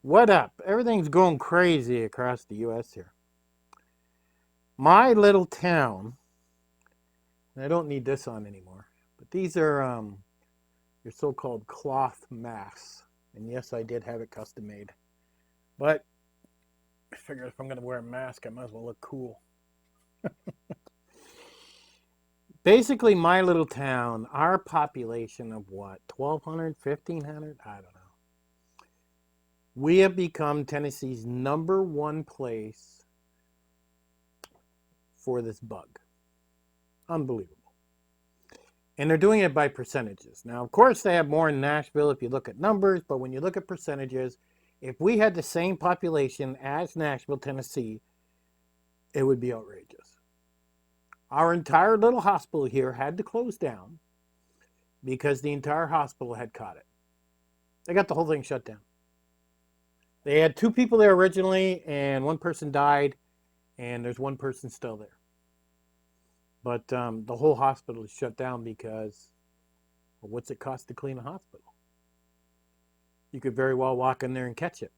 What up? Everything's going crazy across the U.S. here. My little town, and I don't need this on anymore, but these are your so-called cloth masks. And yes, I did have it custom made. But I figured if I'm going to wear a mask, I might as well look cool. Basically, my little town, our population of what, 1,200, 1,500? I don't know. We have become Tennessee's #1 place for this bug. Unbelievable. And they're doing it by percentages. Now, of course, they have more in Nashville if you look at numbers, but when you look at percentages, if we had the same population as Nashville, Tennessee, it would be outrageous. Our entire little hospital here had to close down because the entire hospital had caught it. They got the whole thing shut down. They had 2 people there originally, and 1 person died, and there's 1 person still there. But the whole hospital is shut down because, well, what's it cost to clean a hospital? You could very well walk in there and catch it.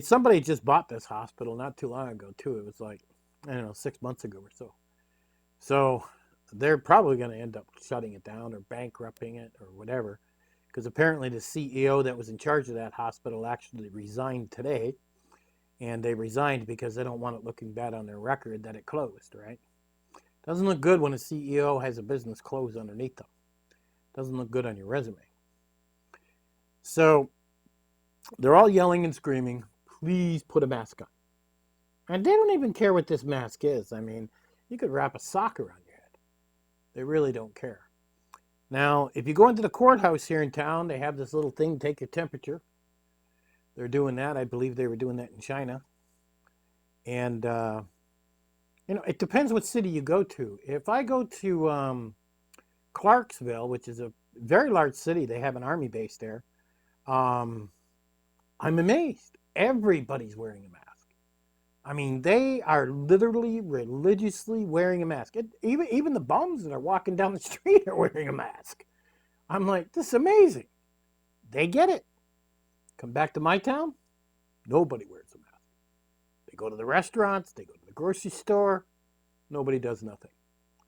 Somebody just bought this hospital not too long ago too. It was like, I don't know, 6 months ago or so. So they're probably going to end up shutting it down or bankrupting it or whatever, because apparently the CEO that was in charge of that hospital actually resigned today. And they resigned because they don't want it looking bad on their record that it closed, right? Doesn't look good when a CEO has a business closed underneath them. Doesn't look good on your resume. So they're all yelling and screaming, please put a mask on. And they don't even care what this mask is. I mean, you could wrap a sock around your head. They really don't care. Now, if you go into the courthouse here in town, they have this little thing to take your temperature. They're doing that. I believe they were doing that in China. And, it depends what city you go to. If I go to Clarksville, which is a very large city, they have an army base there, I'm amazed. Everybody's wearing a mask. I mean, they are literally religiously wearing a mask. Even the bums that are walking down the street are wearing a mask. I'm like, this is amazing. They get it. Come back to my town, nobody wears a mask. They go to the restaurants, they go to the grocery store, nobody does nothing.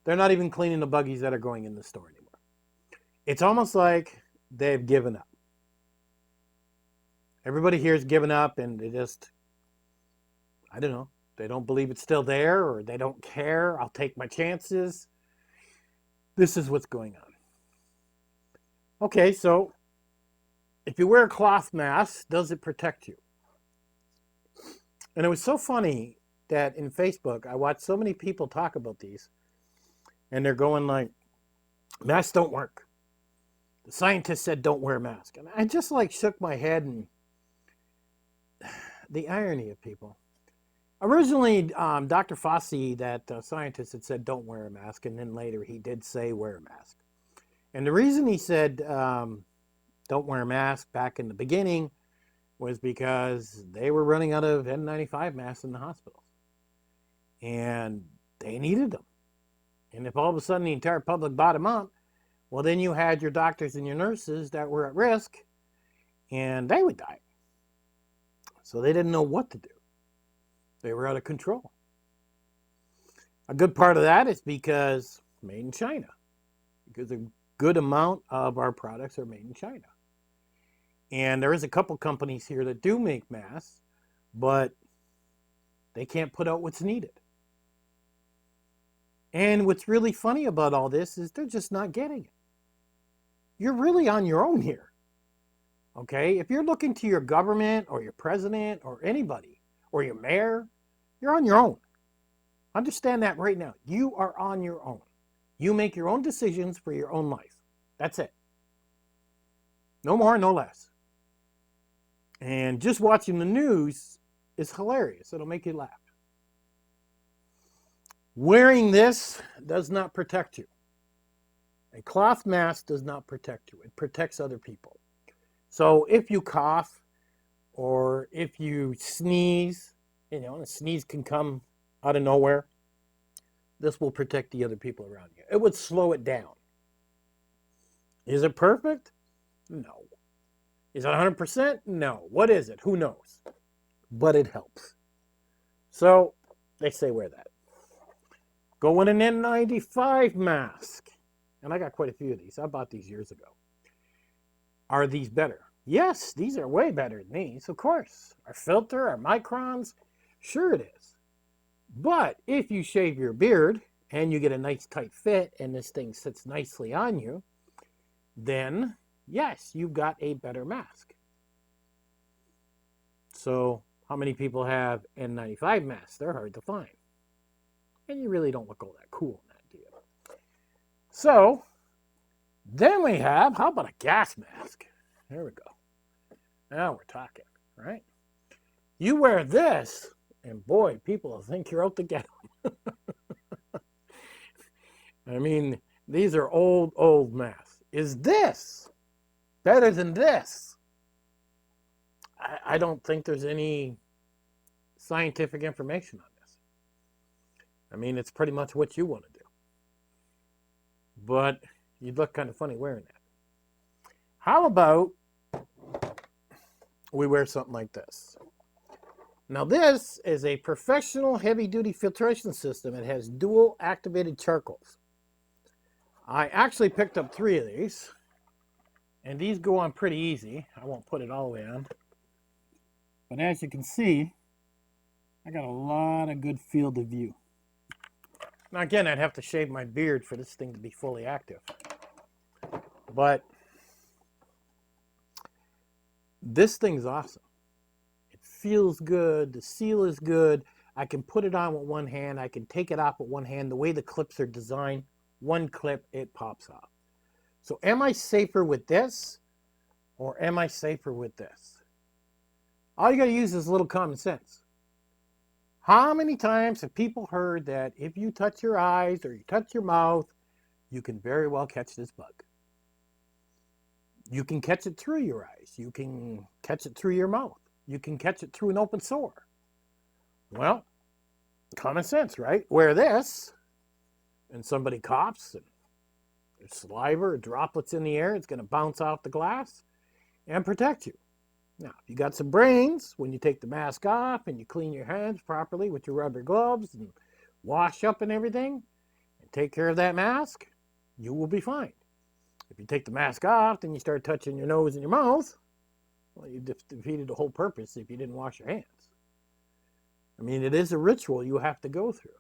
They're not even cleaning the buggies that are going in the store anymore. It's almost like they've given up. Everybody here has given up and they just, I don't know, they don't believe it's still there or they don't care. I'll take my chances. This is what's going on. Okay, so if you wear a cloth mask, does it protect you? And it was so funny that in Facebook, I watched so many people talk about these, and they're going like, masks don't work. The scientists said don't wear a mask. And I just like shook my head, and the irony of people. Originally, Dr. Fauci, that scientist, had said don't wear a mask, and then later he did say wear a mask. And the reason he said don't wear a mask back in the beginning was because they were running out of N95 masks in the hospitals. And they needed them. And if all of a sudden the entire public bought them up, well, then you had your doctors and your nurses that were at risk, and they would die. So they didn't know what to do. They were out of control. A good part of that is because made in China. Because a good amount of our products are made in China. And there is a couple companies here that do make masks, but they can't put out what's needed. And what's really funny about all this is they're just not getting it. You're really on your own here. Okay? If you're looking to your government or your president or anybody or your mayor, you're on your own. Understand that right now. You are on your own. You make your own decisions for your own life. That's it. No more, no less. And just watching the news is hilarious. It'll make you laugh. Wearing this does not protect you. A cloth mask does not protect you. It protects other people. So if you cough or if you sneeze, and a sneeze can come out of nowhere, this will protect the other people around you. It would slow it down. Is it perfect? No. Is it 100%? No. What is it? Who knows? But it helps. So they say wear that. Go in an N95 mask. And I got quite a few of these. I bought these years ago. Are these better? Yes, these are way better than these, of course. Our filter, our microns, sure it is. But if you shave your beard and you get a nice tight fit and this thing sits nicely on you, then yes, you've got a better mask. So how many people have N95 masks? They're hard to find. And you really don't look all that cool in that deal. So then we have, how about a gas mask? There we go. Now we're talking, right? You wear this, and boy, people will think you're out to get them. I mean, these are old masks. Is this better than this? I don't think there's any scientific information on this. I mean, it's pretty much what you want to do. But you'd look kind of funny wearing that. How about we wear something like this? Now this is a professional heavy-duty filtration system. It has dual activated charcoals. I actually picked up 3 of these, and these go on pretty easy. I won't put it all the way on. But as you can see, I got a lot of good field of view. Now again, I'd have to shave my beard for this thing to be fully active. But this thing's awesome. It feels good. The seal is good. I can put it on with one hand. I can take it off with one hand. The way the clips are designed, one clip, it pops off. So am I safer with this or am I safer with this? All you got to use is a little common sense. How many times have people heard that if you touch your eyes or you touch your mouth, you can very well catch this bug? You can catch it through your eyes. You can catch it through your mouth. You can catch it through an open sore. Well, common sense, right? Wear this, and somebody coughs, and there's saliva or droplets in the air. It's going to bounce off the glass and protect you. Now, if you got some brains, when you take the mask off and you clean your hands properly with your rubber gloves and wash up and everything, and take care of that mask, you will be fine. If you take the mask off, then you start touching your nose and your mouth, well, you defeated the whole purpose if you didn't wash your hands. I mean, it is a ritual you have to go through.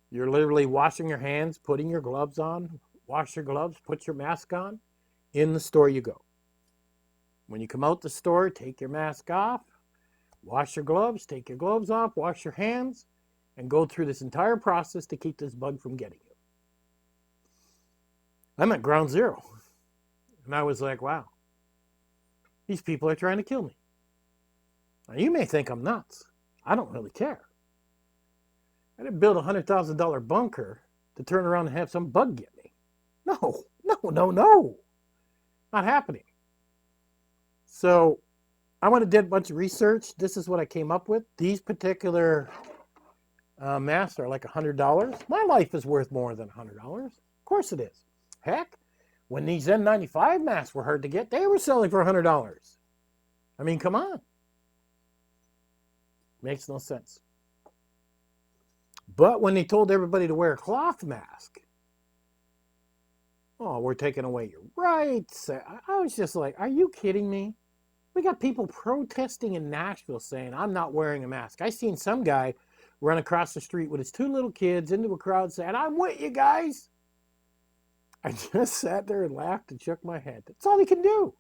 You're literally washing your hands, putting your gloves on, wash your gloves, put your mask on. In the store you go. When you come out the store, take your mask off, wash your gloves, take your gloves off, wash your hands, and go through this entire process to keep this bug from getting you. I'm at ground zero. And I was like, wow, these people are trying to kill me. Now, you may think I'm nuts. I don't really care. I didn't build a $100,000 bunker to turn around and have some bug get me. No. Not happening. So I went and did a bunch of research. This is what I came up with. These particular masks are like $100. My life is worth more than $100. Of course it is. Heck, when these N95 masks were hard to get, they were selling for $100. I mean, come on. Makes no sense. But when they told everybody to wear a cloth mask, oh, we're taking away your rights. I was just like, are you kidding me? We got people protesting in Nashville saying, I'm not wearing a mask. I seen some guy run across the street with his 2 little kids into a crowd saying, I'm with you guys. I just sat there and laughed and shook my head. That's all he can do.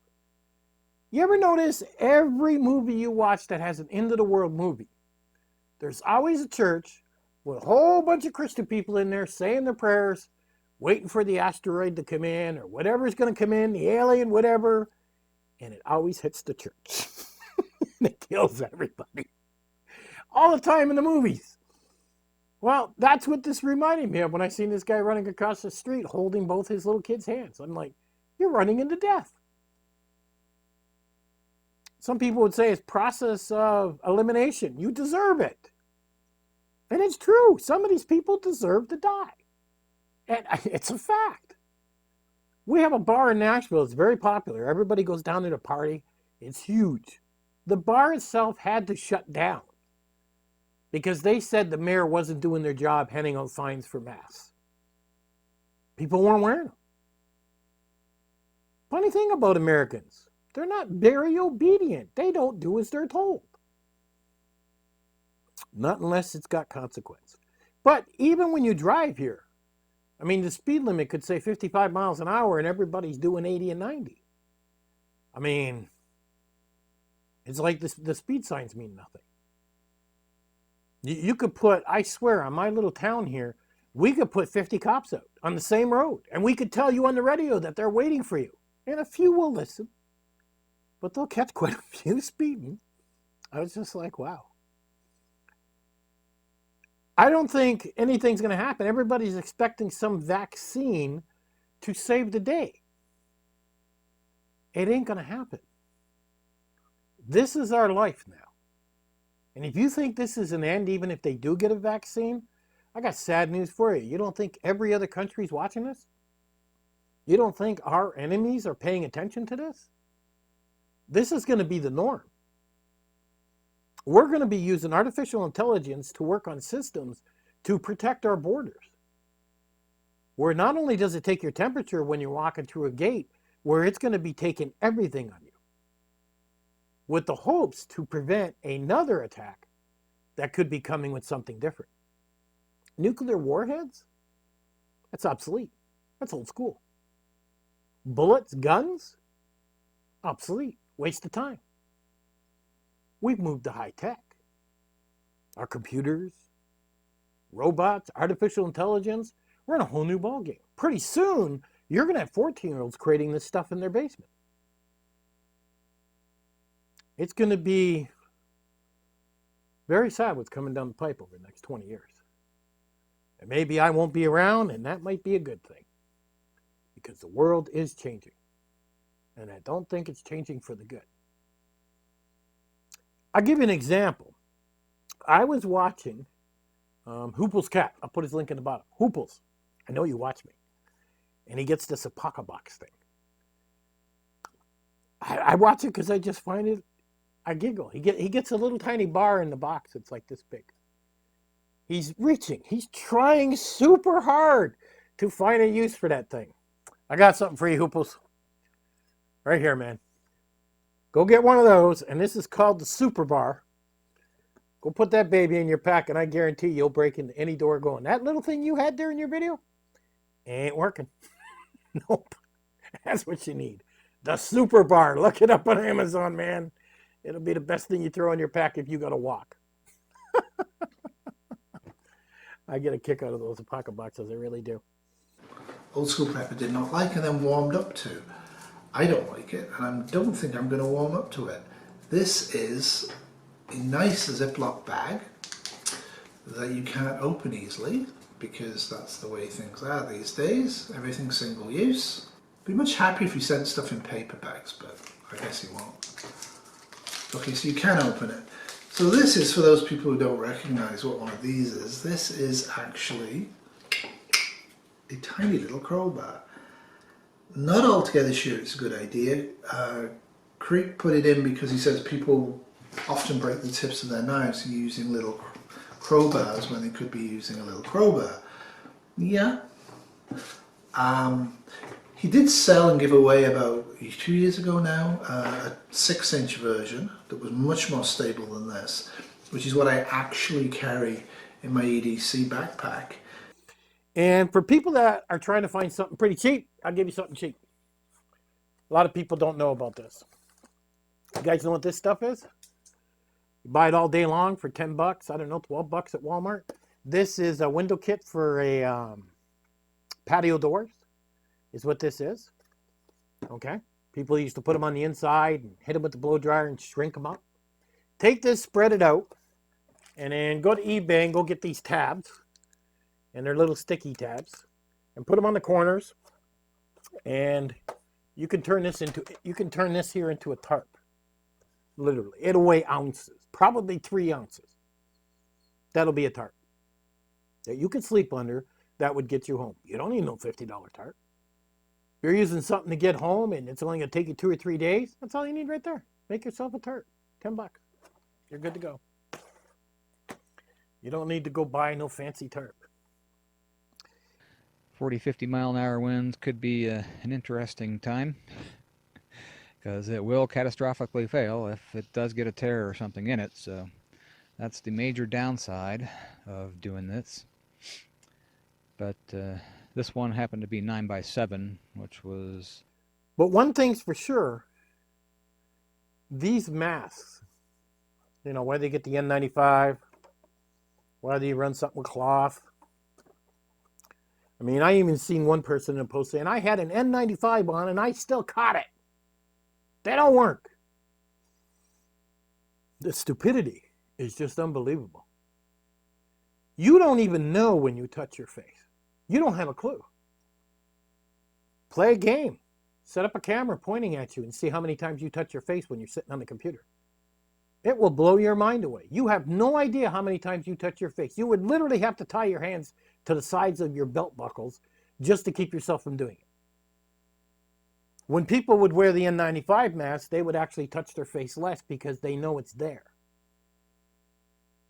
You ever notice every movie you watch that has an end of the world movie, there's always a church with a whole bunch of Christian people in there saying their prayers, waiting for the asteroid to come in or whatever's going to come in, the alien, whatever, and it always hits the church. And it kills everybody. All the time in the movies. Well, that's what this reminded me of when I seen this guy running across the street holding both his little kids' hands. I'm like, you're running into death. Some people would say it's process of elimination. You deserve it. And it's true. Some of these people deserve to die. And it's a fact. We have a bar in Nashville. It's very popular. Everybody goes down there to party. It's huge. The bar itself had to shut down because they said the mayor wasn't doing their job handing out signs for masks. People weren't wearing them. Funny thing about Americans, they're not very obedient. They don't do as they're told. Not unless it's got consequence. But even when you drive here, I mean, the speed limit could say 55 miles an hour and everybody's doing 80 and 90. I mean, it's like the speed signs mean nothing. You could put, I swear, on my little town here, we could put 50 cops out on the same road. And we could tell you on the radio that they're waiting for you. And a few will listen. But they'll catch quite a few speeding. I was just like, wow. I don't think anything's going to happen. Everybody's expecting some vaccine to save the day. It ain't going to happen. This is our life now. And if you think this is an end, even if they do get a vaccine, I got sad news for you. You don't think every other country's watching this? You don't think our enemies are paying attention to this? This is going to be the norm. We're going to be using artificial intelligence to work on systems to protect our borders. Where not only does it take your temperature when you're walking through a gate, where it's going to be taking everything on you. With the hopes to prevent another attack that could be coming with something different. Nuclear warheads? That's obsolete. That's old school. Bullets, guns? Obsolete. Waste of time. We've moved to high tech. Our computers, robots, artificial intelligence, we're in a whole new ballgame. Pretty soon, you're going to have 14-year-olds creating this stuff in their basement. It's going to be very sad what's coming down the pipe over the next 20 years. And maybe I won't be around, and that might be a good thing. Because the world is changing. And I don't think it's changing for the good. I'll give you an example. I was watching Huples Cat. I'll put his link in the bottom. Huples. I know you watch me. And he gets this Apoca box thing. I watch it because I just find it, I giggle. He gets a little tiny bar in the box. It's like this big. He's reaching. He's trying super hard to find a use for that thing. I got something for you, Huples. Right here, man. Go get one of those, and this is called the SuperBar. Go put that baby in your pack, and I guarantee you'll break into any door going. That little thing you had there in your video ain't working. Nope. That's what you need. The SuperBar. Look it up on Amazon, man. It'll be the best thing you throw in your pack if you got to walk. I get a kick out of those pocket boxes. I really do. Old school prepper did not like and then warmed up to. I don't like it, and I don't think I'm going to warm up to it. This is a nice Ziploc bag that you can't open easily, because that's the way things are these days. Everything's single use. Be much happier if you sent stuff in paper bags, but I guess you won't. Okay, so you can open it. So this is for those people who don't recognize what one of these is. This is actually a tiny little crowbar. Not altogether sure it's a good idea. Creek put it in because he says people often break the tips of their knives using little crowbars when they could be using a little crowbar. Yeah. He did sell and give away about 2 years ago now a 6-inch version that was much more stable than this, which is what I actually carry in my EDC backpack. And for people that are trying to find something pretty cheap, I'll give you something cheap. A lot of people don't know about this. You guys know what this stuff is? You buy it all day long for 10 bucks. I don't know, 12 bucks at Walmart. This is a window kit for a patio doors, is what this is. Okay? People used to put them on the inside and hit them with the blow dryer and shrink them up. Take this, spread it out, and then go to eBay and go get these tabs. And they're little sticky tabs, and put them on the corners, and you can turn this here into a tarp. Literally, it'll weigh ounces, probably 3 ounces. That'll be a tarp that you can sleep under. That would get you home. You don't need no $50 tarp. If you're using something to get home and it's only going to take you 2 or 3 days, that's all you need right there. Make yourself a tarp. $10. You're good to go. You don't need to go buy no fancy tarp. 40, 50 mile an hour winds could be an interesting time, because it will catastrophically fail if it does get a tear or something in it. So that's the major downside of doing this. But this one happened to be 9x7, which was... But one thing's for sure, these masks, you know, whether you get the N95, whether you run something with cloth. I mean, I even seen one person in a post saying, I had an N95 on and I still caught it. They don't work. The stupidity is just unbelievable. You don't even know when you touch your face. You don't have a clue. Play a game. Set up a camera pointing at you and see how many times you touch your face when you're sitting on the computer. It will blow your mind away. You have no idea how many times you touch your face. You would literally have to tie your hands to the sides of your belt buckles just to keep yourself from doing it. When people would wear the N95 mask, they would actually touch their face less because they know it's there.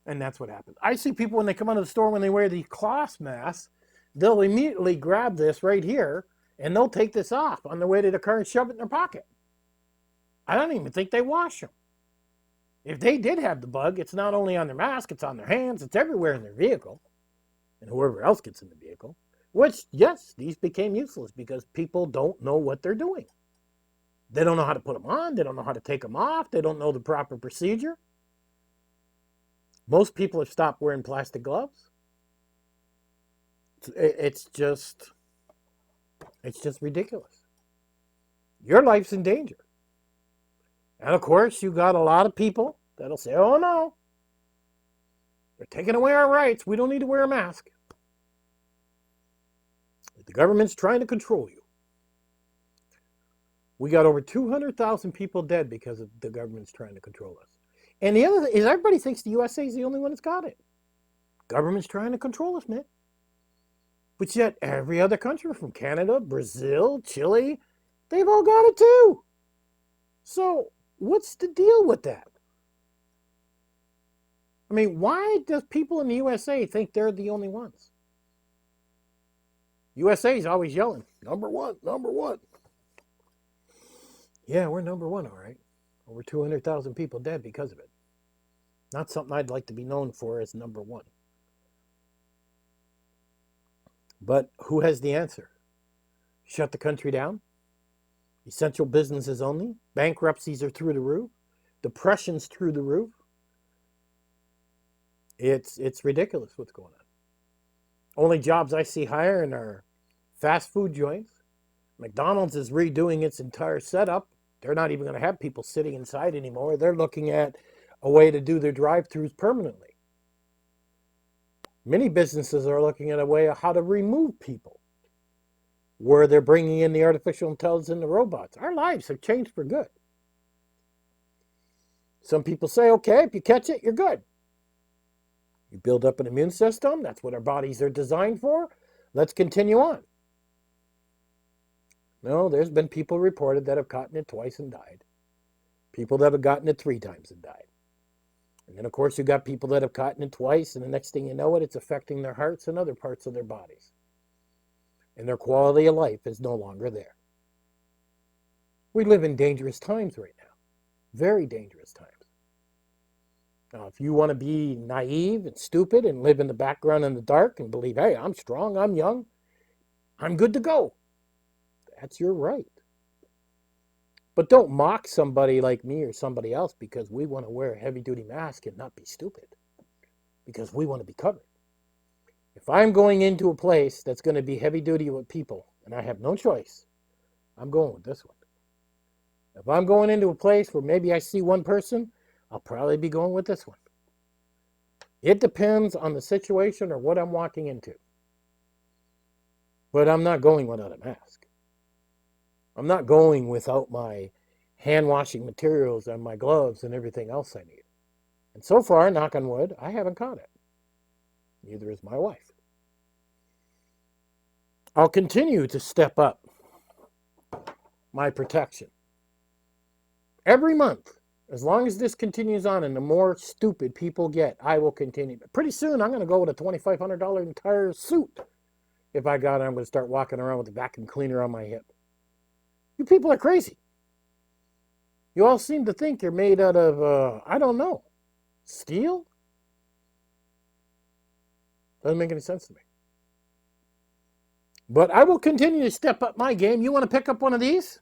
And that's what happens. I see people when they come out of the store, when they wear the cloth masks, they'll immediately grab this right here and they'll take this off on their way to the car and shove it in their pocket. I don't even think they wash them. If they did have the bug, it's not only on their mask, it's on their hands, it's everywhere in their vehicle, and whoever else gets in the vehicle, which, yes, these became useless because people don't know what they're doing. They don't know how to put them on, they don't know how to take them off, they don't know the proper procedure. Most people have stopped wearing plastic gloves. It's just ridiculous. Your life's in danger. And of course, you got a lot of people that'll say, oh no, they're taking away our rights. We don't need to wear a mask. The government's trying to control you. We got over 200,000 people dead because of the government's trying to control us. And the other thing is everybody thinks the USA is the only one that's got it. Government's trying to control us, man. But yet every other country from Canada, Brazil, Chile, they've all got it too. So what's the deal with that? I mean, why does people in the USA think they're the only ones? USA is always yelling, number one, number one. Yeah, we're number one, all right. Over 200,000 people dead because of it. Not something I'd like to be known for as number one. But who has the answer? Shut the country down? Essential businesses only? Bankruptcies are through the roof? Depression's through the roof? It's ridiculous what's going on. Only jobs I see hiring are fast food joints. McDonald's is redoing its entire setup. They're not even going to have people sitting inside anymore. They're looking at a way to do their drive-thrus permanently. Many businesses are looking at a way of how to remove people, where they're bringing in the artificial intelligence and the robots. Our lives have changed for good. Some people say, okay, if you catch it, you're good. You build up an immune system. That's what our bodies are designed for. Let's continue on. No, there's been people reported that have gotten it twice and died. People that have gotten it 3 times and died. And then, of course, you've got people that have gotten it twice, and the next thing you know it's affecting their hearts and other parts of their bodies. And their quality of life is no longer there. We live in dangerous times right now. Very dangerous times. Now, if you want to be naive and stupid and live in the background in the dark and believe, hey, I'm strong, I'm young, I'm good to go, that's your right. But don't mock somebody like me or somebody else because we want to wear a heavy-duty mask and not be stupid. Because we want to be covered. If I'm going into a place that's going to be heavy-duty with people, and I have no choice, I'm going with this one. If I'm going into a place where maybe I see one person, I'll probably be going with this one. It depends on the situation or what I'm walking into. But I'm not going without a mask. I'm not going without my hand-washing materials and my gloves and everything else I need. And so far, knock on wood, I haven't caught it. Neither is my wife. I'll continue to step up my protection. Every month, As long as this continues on and the more stupid people get, I will continue. But pretty soon, I'm going to go with a $2,500 entire suit. If I got it, I'm going to start walking around with a vacuum cleaner on my hip. You people are crazy. You all seem to think you're made out of, I don't know, steel? Doesn't make any sense to me. But I will continue to step up my game. You want to pick up one of these?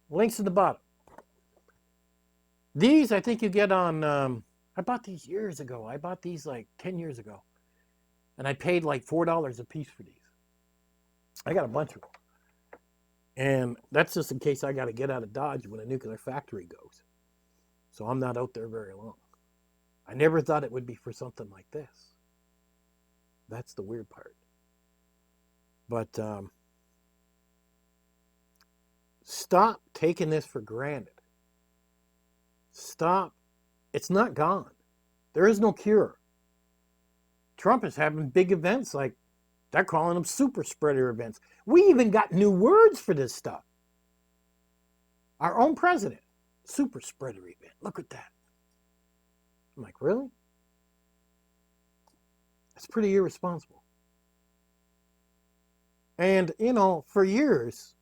Links at the bottom. These, I think you get on, I bought these years ago. I bought these like 10 years ago. And I paid like $4 a piece for these. I got a bunch of them. And that's just in case I got to get out of Dodge when a nuclear factory goes. So I'm not out there very long. I never thought it would be for something like this. That's the weird part. But stop taking this for granted. Stop. It's not gone. There is no cure. Trump is having big events like they're calling them super spreader events. We even got new words for this stuff. Our own president, super spreader event. Look at that. I'm like, really? That's pretty irresponsible. And, you know, for years,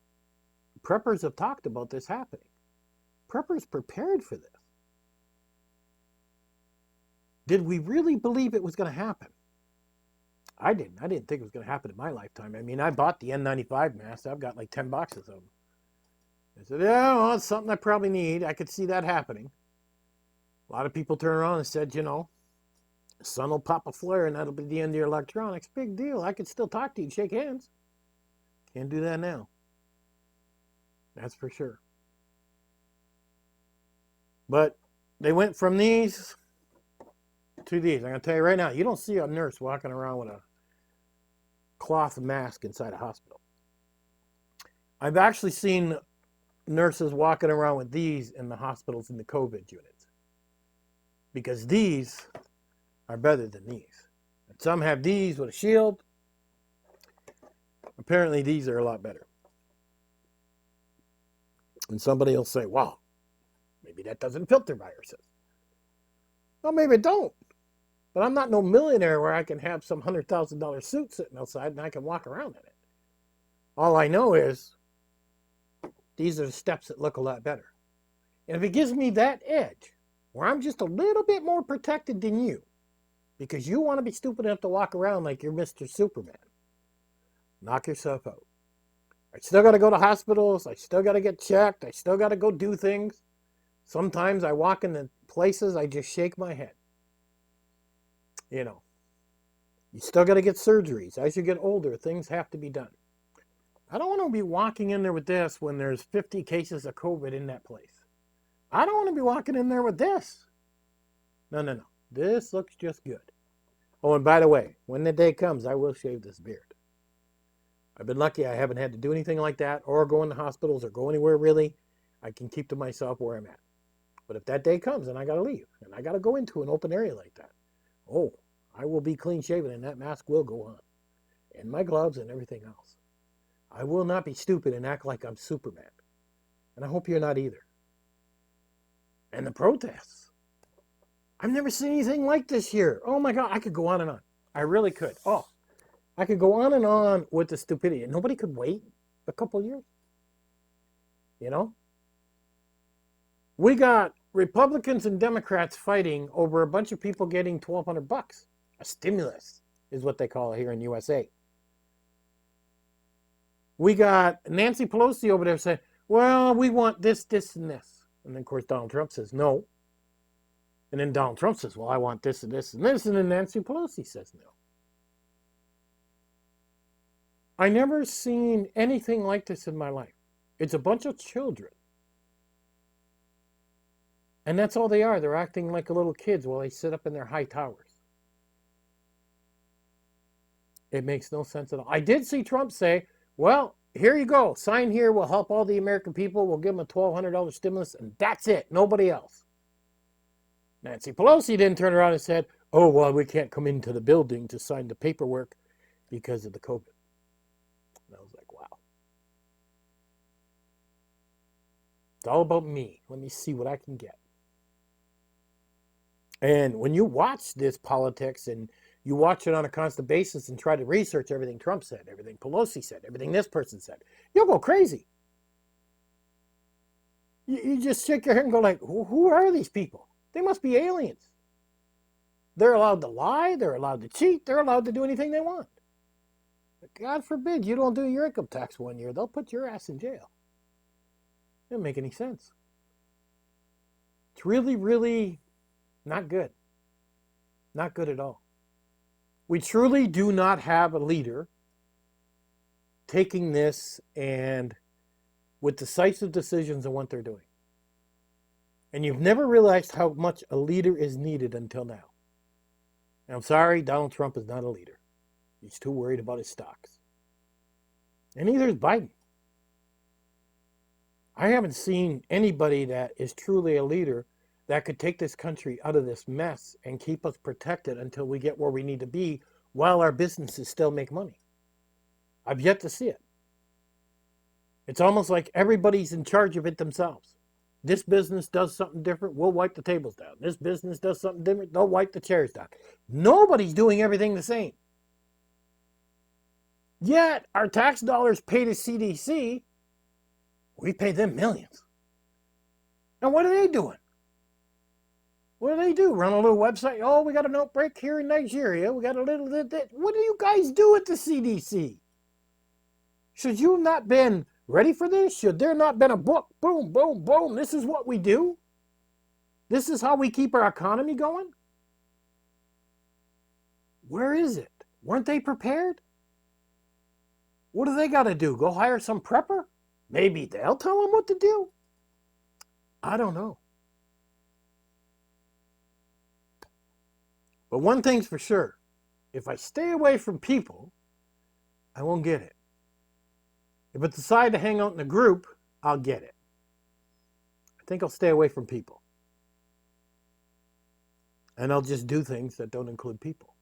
preppers have talked about this happening. Preppers prepared for this. Did we really believe it was going to happen? I didn't. I didn't think it was going to happen in my lifetime. I mean, I bought the N95 mask. I've got like 10 boxes of them. I said, yeah, well, it's something I probably need. I could see that happening. A lot of people turned around and said, you know, the sun will pop a flare and that'll be the end of your electronics. Big deal. I could still talk to you and shake hands. Can't do that now. That's for sure. But they went from these to these. I'm going to tell you right now, you don't see a nurse walking around with a cloth mask inside a hospital. I've actually seen nurses walking around with these in the hospitals in the COVID units. Because these are better than these. And some have these with a shield. Apparently these are a lot better. And somebody will say, wow, maybe that doesn't filter viruses. Well, maybe it don't. But I'm not no millionaire where I can have some $100,000 suit sitting outside and I can walk around in it. All I know is these are the steps that look a lot better. And if it gives me that edge, where I'm just a little bit more protected than you, because you want to be stupid enough to walk around like you're Mr. Superman, knock yourself out. I still got to go to hospitals. I still got to get checked. I still got to go do things. Sometimes I walk into places, I just shake my head. You know, you still got to get surgeries. As you get older, things have to be done. I don't want to be walking in there with this when there's 50 cases of COVID in that place. I don't want to be walking in there with this. No, no, no. This looks just good. Oh, and by the way, when the day comes, I will shave this beard. I've been lucky I haven't had to do anything like that or go into hospitals or go anywhere really. I can keep to myself where I'm at. But if that day comes and I got to leave and I got to go into an open area like that, oh, I will be clean shaven and that mask will go on. And my gloves and everything else. I will not be stupid and act like I'm Superman. And I hope you're not either. And the protests. I've never seen anything like this here. Oh my God, I could go on and on. I really could. Oh, I could go on and on with the stupidity. And nobody could wait a couple years. You know? We got Republicans and Democrats fighting over a bunch of people getting $1,200. A stimulus is what they call it here in USA. We got Nancy Pelosi over there saying, well, we want this, this, and this. And then, of course, Donald Trump says no. And then Donald Trump says, well, I want this and this and this. And then Nancy Pelosi says no. I never seen anything like this in my life. It's a bunch of children. And that's all they are. They're acting like little kids while they sit up in their high towers. It makes no sense at all. I did see Trump say, well, here you go. Sign here. We'll help all the American people. We'll give them a $1,200 stimulus. And that's it. Nobody else. Nancy Pelosi then turned around and said, oh, well, we can't come into the building to sign the paperwork because of the COVID. And I was like, wow. It's all about me. Let me see what I can get. And when you watch this politics and you watch it on a constant basis and try to research everything Trump said, everything Pelosi said, everything this person said, you'll go crazy. You just shake your head and go like, who are these people? They must be aliens. They're allowed to lie. They're allowed to cheat. They're allowed to do anything they want. But God forbid you don't do your income tax 1 year. They'll put your ass in jail. It doesn't make any sense. It's really, really not good. Not good at all. We truly do not have a leader taking this and with decisive decisions on what they're doing. And you've never realized how much a leader is needed until now. And I'm sorry, Donald Trump is not a leader. He's too worried about his stocks. And neither is Biden. I haven't seen anybody that is truly a leader that could take this country out of this mess and keep us protected until we get where we need to be while our businesses still make money. I've yet to see it. It's almost like everybody's in charge of it themselves. This business does something different, we'll wipe the tables down. This business does something different, they'll wipe the chairs down. Nobody's doing everything the same. Yet, our tax dollars pay to CDC, we pay them millions. And what are they doing? What do they do? Run a little website? Oh, we got an outbreak here in Nigeria. We got a little... What do you guys do at the CDC? Should you have not been ready for this? Should there not been a book? Boom, boom, boom. This is what we do? This is how we keep our economy going? Where is it? Weren't they prepared? What do they got to do? Go hire some prepper? Maybe they'll tell them what to do? I don't know. But one thing's for sure. If I stay away from people, I won't get it. If I decide to hang out in a group, I'll get it. I think I'll stay away from people. And I'll just do things that don't include people.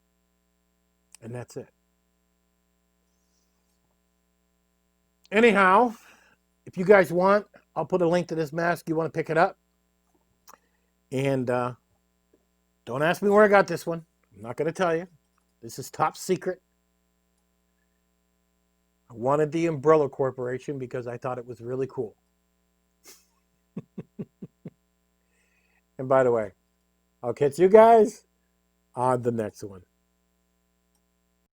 And that's it. Anyhow, if you guys want, I'll put a link to this mask. You want to pick it up? And don't ask me where I got this one. I'm not going to tell you. This is top secret. I wanted the Umbrella Corporation because I thought it was really cool. And by the way, I'll catch you guys on the next one.